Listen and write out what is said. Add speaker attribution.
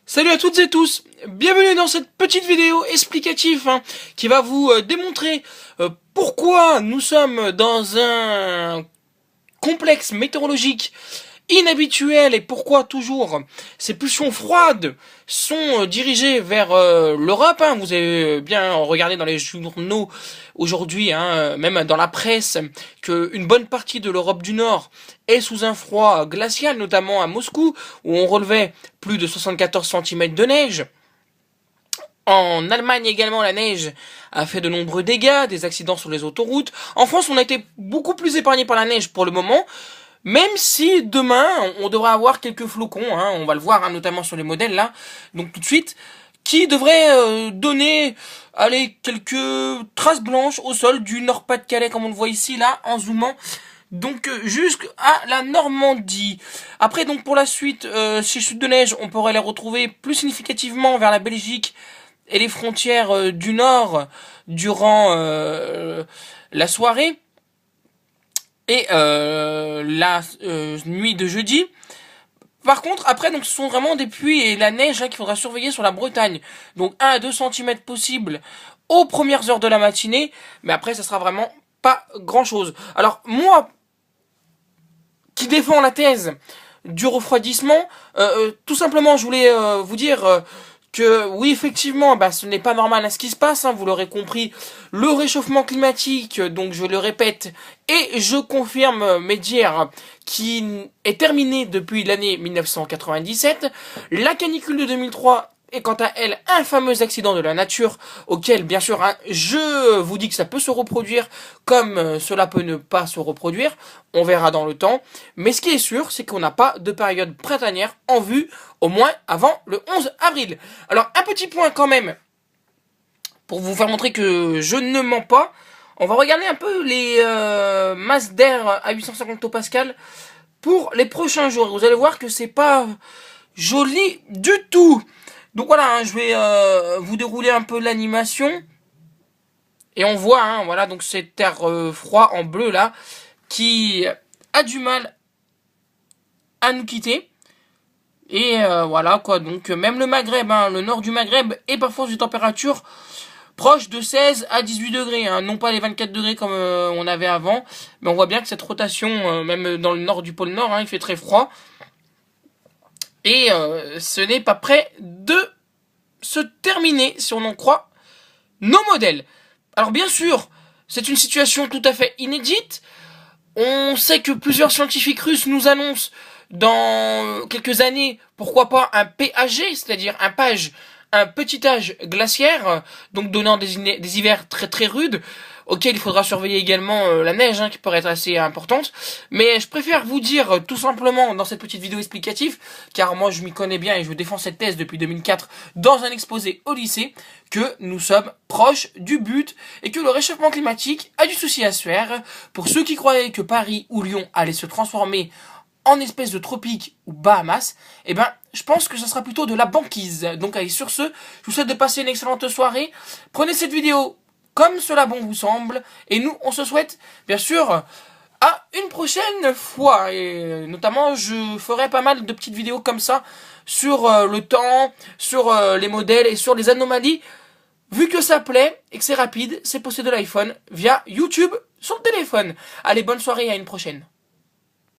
Speaker 1: Salut à toutes et tous, bienvenue dans cette petite vidéo explicative qui va vous démontrer pourquoi nous sommes dans un complexe météorologique inhabituel et pourquoi toujours ces pulsions froides sont dirigées vers l'Europe. Vous avez bien regardé dans les journaux aujourd'hui, même dans la presse, qu'une bonne partie de l'Europe du Nord est sous un froid glacial, notamment à Moscou, où on relevait plus de 74 cm de neige. En Allemagne également, la neige a fait de nombreux dégâts, des accidents sur les autoroutes. En France, on a été beaucoup plus épargné par la neige pour le moment, même si demain, on devra avoir quelques flocons, on va le voir notamment sur les modèles là, donc tout de suite, qui devraient donner, allez, quelques traces blanches au sol du Nord-Pas-de-Calais, comme on le voit ici là, en zoomant. Donc jusqu'à la Normandie. Après donc pour la suite, ces chutes de neige, on pourrait les retrouver plus significativement vers la Belgique et les frontières du Nord durant la soirée et la nuit de jeudi. Par contre, après, donc, ce sont vraiment des pluies et la neige qu'il faudra surveiller sur la Bretagne. Donc 1 à 2 cm possible aux premières heures de la matinée, mais après, ça sera vraiment pas grand-chose. Alors moi, qui défend la thèse du refroidissement, tout simplement, je voulais vous dire que oui, effectivement, ce n'est pas normal ce qui se passe, vous l'aurez compris, le réchauffement climatique, donc je le répète, et je confirme mes dires, qui est terminé depuis l'année 1997, la canicule de 2003 est quant à elle un fameux accident de la nature auquel, bien sûr, je vous dis que ça peut se reproduire comme cela peut ne pas se reproduire. On verra dans le temps. Mais ce qui est sûr, c'est qu'on n'a pas de période printanière en vue, au moins avant le 11 avril. Alors, un petit point quand même, pour vous faire montrer que je ne mens pas. On va regarder un peu les masses d'air à 850 hectopascales pour les prochains jours. Vous allez voir que c'est pas joli du tout. Donc voilà, je vais vous dérouler un peu l'animation. Et on voit, voilà, donc cet air froid en bleu là, qui a du mal à nous quitter. Et voilà quoi, donc même le Maghreb, le nord du Maghreb est parfois des températures proches de 16 à 18 degrés, non pas les 24 degrés comme on avait avant. Mais on voit bien que cette rotation, même dans le nord du pôle Nord, il fait très froid. Et ce n'est pas prêt de se terminer, si on en croit nos modèles. Alors bien sûr, c'est une situation tout à fait inédite. On sait que plusieurs scientifiques russes nous annoncent dans quelques années, pourquoi pas un PAG, c'est-à-dire un petit âge glaciaire, donc donnant des hivers très très rudes, auxquels il faudra surveiller également la neige, qui pourrait être assez importante. Mais je préfère vous dire tout simplement dans cette petite vidéo explicative, car moi je m'y connais bien et je défends cette thèse depuis 2004 dans un exposé au lycée, que nous sommes proches du but et que le réchauffement climatique a du souci à se faire. Pour ceux qui croyaient que Paris ou Lyon allaient se transformer en espèce de tropique ou Bahamas, je pense que ça sera plutôt de la banquise. Donc allez, sur ce, je vous souhaite de passer une excellente soirée. Prenez cette vidéo comme cela bon vous semble, et nous, on se souhaite, bien sûr, à une prochaine fois. Et notamment, je ferai pas mal de petites vidéos comme ça, sur le temps, sur les modèles et sur les anomalies. Vu que ça plaît et que c'est rapide, c'est posté de l'iPhone via YouTube sur le téléphone. Allez, bonne soirée et à une prochaine.